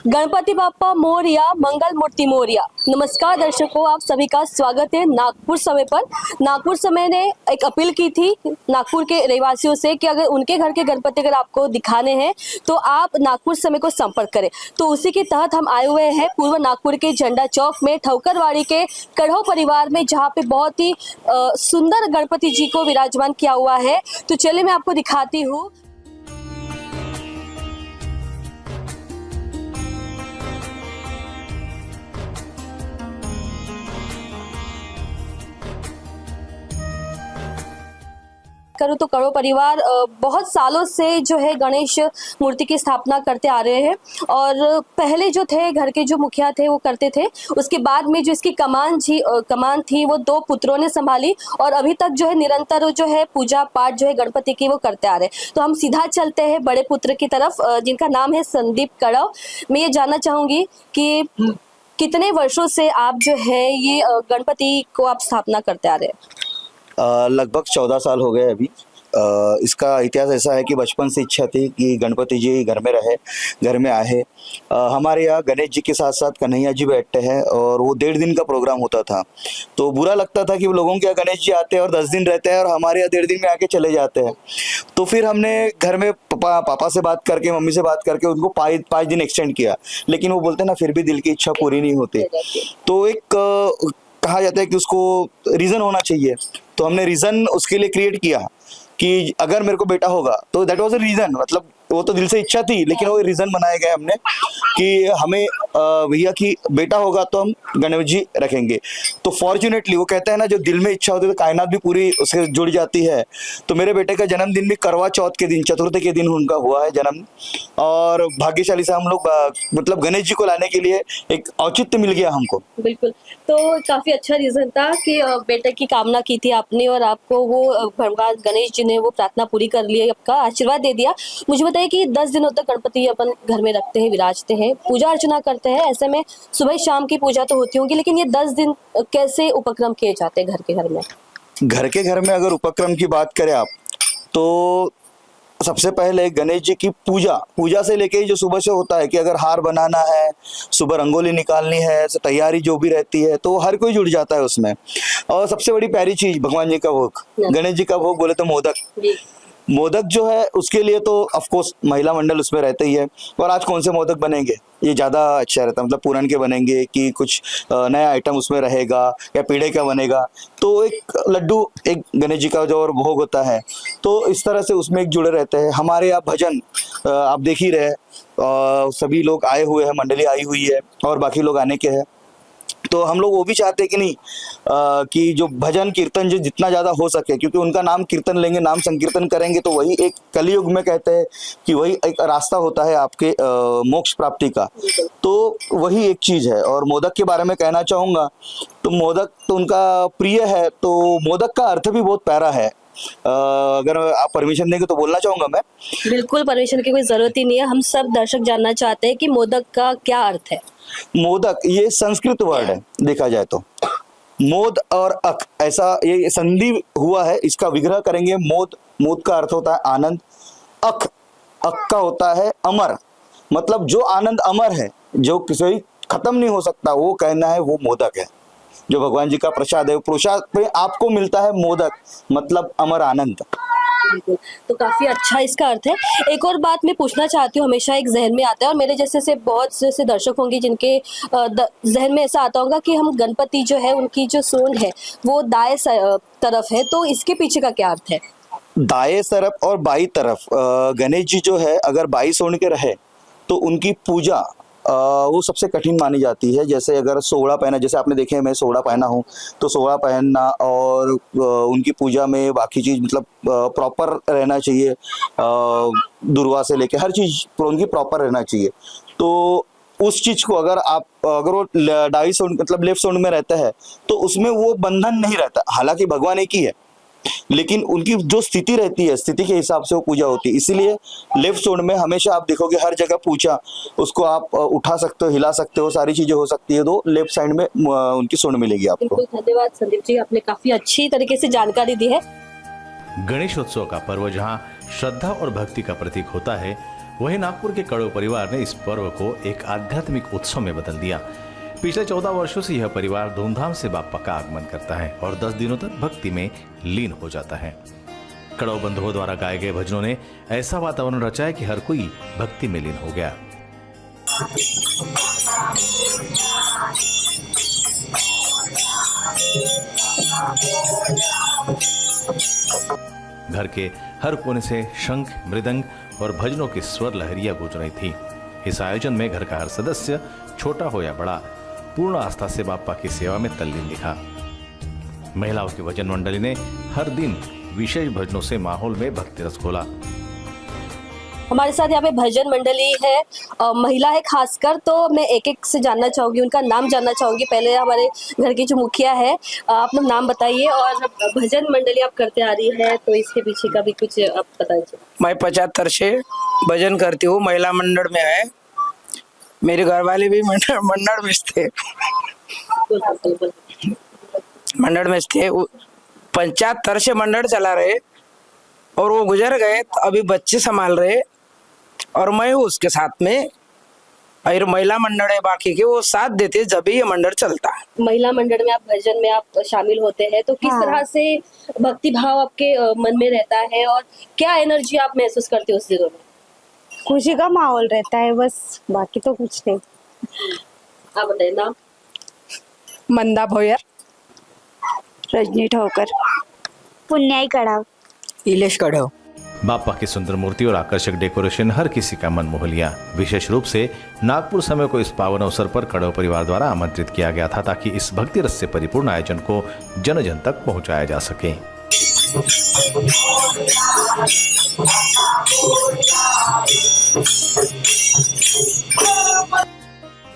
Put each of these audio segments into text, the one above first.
गणपति बाप्पा मोरया, मंगल मूर्ति मोरया। नमस्कार दर्शकों, आप सभी का स्वागत है नागपुर समय पर। नागपुर समय ने एक अपील की थी नागपुर के रहवासियों से कि अगर उनके घर के गणपति अगर आपको दिखाने हैं तो आप नागपुर समय को संपर्क करें। तो उसी के तहत हम आए हुए हैं पूर्व नागपुर के झंडा चौक में ठौकरवाड़ी के कढ़ो परिवार में, जहाँ पे बहुत ही सुंदर गणपति जी को विराजमान किया हुआ है। तो चलिए मैं आपको दिखाती हूँ। करूँ तो कढ़ो परिवार बहुत सालों से जो है गणेश मूर्ति की स्थापना करते आ रहे हैं, और पहले जो थे घर के जो मुखिया थे वो करते थे। उसके बाद में जो इसकी कमान थी वो दो पुत्रों ने संभाली, और अभी तक जो है निरंतर जो है पूजा पाठ जो है गणपति की वो करते आ रहे हैं। तो हम सीधा चलते हैं बड़े पुत्र की तरफ, जिनका नाम है संदीप कड़व। मैं ये जानना चाहूंगी कि कितने वर्षों से आप जो है ये गणपति को आप स्थापना करते आ रहे हैं? लगभग 14 साल हो गए अभी। इसका इतिहास ऐसा है कि बचपन से इच्छा थी कि गणपति जी घर में रहे, घर में आए। हमारे यहाँ गणेश जी के साथ साथ कन्हैया जी बैठते हैं, और वो 1.5 दिन का प्रोग्राम होता था। तो बुरा लगता था कि वो लोगों के यहाँ गणेश जी आते हैं और 10 दिन रहते हैं, और हमारे यहाँ 1.5 दिन में आके चले जाते हैं। तो फिर हमने घर में पापा से बात करके, मम्मी से बात करके उनको 5 दिन एक्सटेंड किया, लेकिन वो बोलते ना फिर भी दिल की इच्छा पूरी नहीं होती। तो एक कहा जाता है कि उसको रीजन होना चाहिए, तो हमने रीजन उसके लिए क्रिएट किया कि अगर मेरे को बेटा होगा तो दैट वाज अ रीजन। मतलब वो तो दिल से इच्छा थी, लेकिन वो रीजन बनाए गए हमने कि हमें भैया कि बेटा होगा तो हम गणेश जी रखेंगे। तो फॉर्चुनेटली वो कहते हैं ना, जो दिल में इच्छा होती है तो कायनात भी पूरी उससे जुड़ जाती है। तो मेरे बेटे का जन्मदिन भी करवा चौथ के दिन, चतुर्थी के दिन उनका हुआ है जन्म, और भाग्यशाली से हम लोग मतलब गणेश जी को लाने के लिए एक औचित्य मिल गया हमको। बिल्कुल, तो काफी अच्छा रीजन था कि बेटे की कामना की थी आपने, और आपको वो भगवान गणेश जी ने वो प्रार्थना पूरी कर ली, आपका आशीर्वाद दे दिया। मुझे बताइए कि 10 दिनों तक गणपति अपन घर में रखते हैं, विराजते हैं, पूजा अर्चना करते हैं। ऐसे में सुबह शाम की पूजा तो होती होंगी, लेकिन ये 10 दिन कैसे उपक्रम किए जाते हैं घर के घर में? घर के घर में अगर उपक्रम की बात करें आप, तो सबसे पहले गणेश जी की पूजा से लेके जो सुबह से होता है कि अगर हार बनाना है, सुबह रंगोली निकालनी है, तैयारी जो भी रहती है, तो हर कोई जुड़ जाता है उसमें। और सबसे बड़ी प्यारी चीज भगवान जी का भोग, गणेश जी का भोग बोले तो मोदक जो है, उसके लिए तो ऑफ कोर्स महिला मंडल उसमें रहते ही है। और आज कौन से मोदक बनेंगे ये ज्यादा अच्छा रहता है, मतलब पूरन के बनेंगे कि कुछ नया आइटम उसमें रहेगा, या पेड़े का बनेगा। तो एक लड्डू, एक गणेश जी का जो और भोग होता है, तो इस तरह से उसमें एक जुड़े रहते हैं। हमारे यहाँ भजन आप देख ही रहे, सभी लोग आए हुए हैं, मंडली आई हुई है, और बाकी लोग आने के हैं। तो हम लोग वो भी चाहते हैं कि नहीं कि जो भजन कीर्तन जो जितना ज्यादा हो सके, क्योंकि उनका नाम कीर्तन लेंगे, नाम संकीर्तन करेंगे, तो वही एक कलयुग में कहते हैं कि वही एक रास्ता होता है आपके मोक्ष प्राप्ति का। तो वही एक चीज है। और मोदक के बारे में कहना चाहूंगा, तो मोदक तो उनका प्रिय है, तो मोदक का अर्थ भी बहुत प्यारा है। अगर आप परमिशन देंगे तो बोलना चाहूंगा मैं। बिल्कुल, परमिशन की कोई जरूरत ही नहीं है। हम सब दर्शक जानना चाहते हैं कि मोदक का क्या अर्थ है। मोदक ये संस्कृत वर्ड है, देखा जाए तो मोद और अक, ऐसा ये संधि हुआ है। इसका विग्रह करेंगे, मोद का अर्थ होता है आनंद, अक का होता है अमर, मतलब जो आनंद अमर है, जो किसी खत्म नहीं हो सकता, वो कहना है वो मोदक है। जो भगवान जी का प्रसाद है, प्रसाद पे आपको मिलता है मोदक, मतलब अमर आनंद। तो काफी अच्छा इसका अर्थ है। एक और बात मैं पूछना चाहती हूँ, हमेशा एक जहन में आता है, और मेरे जैसे से बहुत से दर्शक होंगे जिनके जहन में ऐसा आता होगा कि हम गणपति जो है उनकी जो सूंड है वो दाएं तरफ है, तो इसके पीछे का क्या अर्थ है? दाएं तरफ और बाई तरफ गणेश जी जो है, अगर बाई सूंड के रहे तो उनकी पूजा वो सबसे कठिन मानी जाती है। जैसे अगर सोहड़ा पहना, जैसे आपने देखे मैं सोहड़ा पहना हूँ, तो सोहड़ा पहनना और उनकी पूजा में बाकी चीज मतलब प्रॉपर रहना चाहिए, दुर्वा से लेके हर चीज उनकी प्रॉपर रहना चाहिए। तो उस चीज को अगर वो दाई सूंड मतलब लेफ्ट सूंड में रहता है, तो उसमें वो बंधन नहीं रहता। हालांकि भगवान एक ही है, लेकिन उनकी जो स्थिति रहती है, स्थिति के हिसाब से वो पूजा होती है। इसीलिए लेफ्ट सोंड में हमेशा आप देखोगे हर जगह पूजा, उसको आप उठा सकते हो, हिला सकते हो, सारी चीजें हो सकती है, तो लेफ्ट साइड में उनकी सोंड मिलेगी आपको। बिल्कुल, धन्यवाद संदीप जी, आपने काफी अच्छी तरीके से जानकारी दी है। गणेश उत्सव का पर्व जहां श्रद्धा और भक्ति का प्रतीक होता है, वहीं नागपुर के कड़ो परिवार ने इस पर्व को एक आध्यात्मिक उत्सव में बदल दिया। पिछले 14 वर्षों से यह परिवार धूमधाम से बाप्पा का आगमन करता है और 10 दिनों तक भक्ति में लीन हो जाता है। कड़ो बंधुओं द्वारा गाए गए भजनों ने ऐसा वातावरण रचा है कि हर कोई भक्ति में लीन हो गया। घर के हर कोने से शंख, मृदंग और भजनों की स्वर लहरियां गूंज रही थी। इस आयोजन में घर का हर सदस्य, छोटा हो या बड़ा, पूर्ण आस्था से बाप्पा की सेवा में तल्लीन दिखा। महिलाओं की भजन मंडली ने हर दिन विशेष भजनों से माहौल में भक्ति रस घोला। हमारे साथ यहाँ पे भजन मंडली है, महिला है खासकर, तो मैं एक एक से जानना चाहूंगी, उनका नाम जानना चाहूंगी। पहले हमारे घर की जो मुखिया है, आप लोग नाम बताइए, और भजन मंडली आप करते आ रही है तो इसके पीछे का भी कुछ आप बताइए। मैं 75 से भजन करती हूँ, महिला मंडल में है। मेरे घर वाले भी मंडल में थे, मंडल में थे। 75 से मंडल चला रहे और वो गुजर गए, तो अभी बच्चे संभाल रहे और मैं हूँ उसके साथ में। और महिला मंडल है बाकी के, वो साथ देते जब भी ये मंडल चलता है। महिला मंडल में आप भजन में आप शामिल होते हैं, तो किस तरह से भक्ति भाव आपके मन में रहता है और क्या एनर्जी आप महसूस करते हो उस दिनों में? खुशी का माहौल रहता है बस, बाकी तो कुछ नहीं। आप बताइए नाम। मंदा भोयर, रजनी ठोकर, पुण्याई कड़ाव, इलेश कढ़ो। बाप्पा की सुंदर मूर्ति और आकर्षक डेकोरेशन हर किसी का मन मोह लिया। विशेष रूप से नागपुर समय को इस पावन अवसर पर कड़ो परिवार द्वारा आमंत्रित किया गया था, ताकि इस भक्ति रस से परिपूर्ण आयोजन को जन जन तक पहुंचाया जा सके।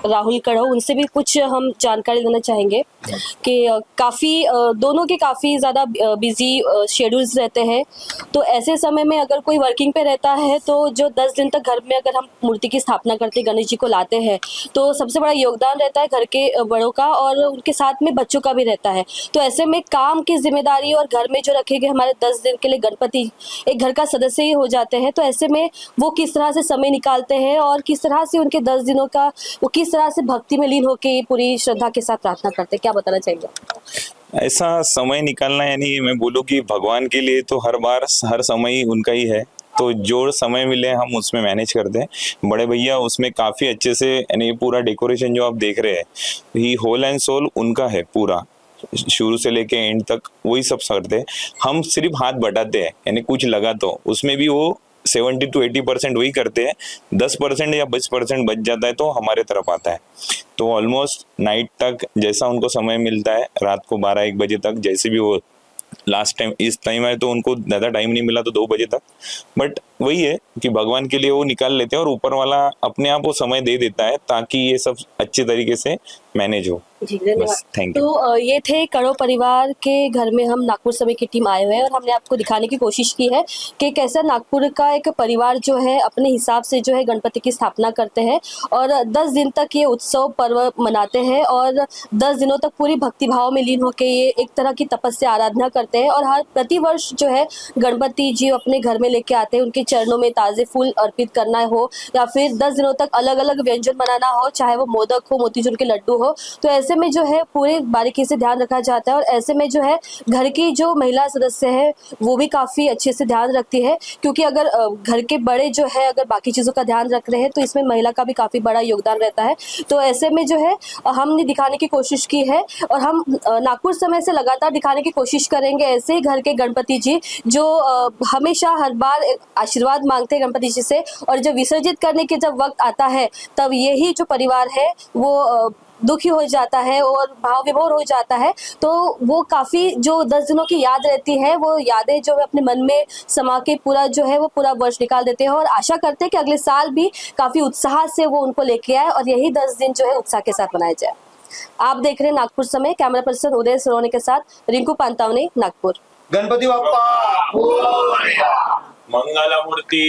राहुल कड़ो, उनसे भी कुछ हम जानकारी लेना चाहेंगे कि काफ़ी दोनों के काफ़ी ज़्यादा बिजी शेड्यूल्स रहते हैं, तो ऐसे समय में अगर कोई वर्किंग पे रहता है तो जो 10 दिन तक घर में अगर हम मूर्ति की स्थापना करते, गणेश जी को लाते हैं, तो सबसे बड़ा योगदान रहता है घर के बड़ों का और उनके साथ में बच्चों का भी रहता है। तो ऐसे में काम की जिम्मेदारी और घर में जो रखे गए हमारे 10 दिन के लिए गणपति एक घर का सदस्य ही हो जाते हैं, तो ऐसे में वो किस तरह से समय निकालते हैं और किस तरह से उनके 10 दिनों का वो किस तरह से भक्ति में लीन होकर पूरी श्रद्धा के साथ प्रार्थना करते हैं, क्या बताना चाहिए? ऐसा समय निकालना, यानी मैं बोलूँ कि भगवान के लिए तो हर बार हर समय ही उनका ही है, तो जो समय मिले हम उसमें मैनेज करते हैं। बड़े भैया उसमें काफ़ी अच्छे से, यानी पूरा डेकोरेशन जो आप देख रहे हैं, ये होल एंड सोल उनका है, पूरा शुरू से लेके एंड तक वही सब करते हैं। हम सिर्फ हाथ बटाते हैं, यानी कुछ लगा तो उसमें भी वो 70 to 80% वही करते हैं। 10% या 20% बच जाता है तो हमारे तरफ आता है। तो ऑलमोस्ट नाइट तक जैसा उनको समय मिलता है, रात को 12-1 बजे तक, जैसे भी वो लास्ट टाइम इस टाइम है तो उनको ज़्यादा टाइम नहीं मिला तो 2 बजे तक, बट वही है कि भगवान के लिए वो निकाल लेते हैं और ऊपर वाला अपने आप वो समय दे देता है ताकि ये सब अच्छे तरीके से मैनेज हो। जी धन्यवाद। Thank you. तो ये थे कड़ो परिवार के घर में हम नागपुर समय की टीम आए हुए हैं और हमने आपको दिखाने की कोशिश की है कि कैसा नागपुर का एक परिवार जो है अपने हिसाब से जो है गणपति की स्थापना करते हैं और 10 दिन तक ये उत्सव पर्व मनाते हैं और 10 दिनों तक पूरी भक्ति भाव में लीन होकर ये एक तरह की तपस्या आराधना करते हैं और हर प्रतिवर्ष जो है गणपति जी अपने घर में लेके आते हैं। उनके चरणों में ताज़े फूल अर्पित करना हो या फिर 10 दिनों तक अलग अलग व्यंजन बनाना हो, चाहे वो मोदक हो, मोतीचूर के लड्डू हो, तो ऐसे में जो है पूरे बारीकी से ध्यान रखा जाता है और ऐसे में जो है घर की जो महिला सदस्य है वो भी काफ़ी अच्छे से ध्यान रखती है, क्योंकि अगर घर के बड़े जो है अगर बाकी चीज़ों का ध्यान रख रहे हैं तो इसमें महिला का भी काफ़ी बड़ा योगदान रहता है। तो ऐसे में जो है हमने दिखाने की कोशिश की है और हम नागपुर समय से लगातार दिखाने की कोशिश करेंगे ऐसे ही घर के गणपति जी जो हमेशा हर बार आशीर्वाद मांगते हैं गणपति जी से, और जब विसर्जित करने के जब वक्त आता है तब यही जो परिवार है वो दुखी हो जाता है और भाव विभोर हो जाता है। तो वो काफ़ी जो 10 दिनों की याद रहती है वो यादें जो है अपने मन में समा के पूरा जो है वो पूरा वर्ष निकाल देते हैं और आशा करते हैं कि अगले साल भी काफ़ी उत्साह से वो उनको लेके आए और यही 10 दिन जो है उत्साह के साथ मनाया जाए। आप देख रहे हैं नागपुर समय, कैमरा पर्सन उदय सरोने के साथ रिंकू पांतावने, नागपुर। गणपती बाप्पा मंगल मूर्ती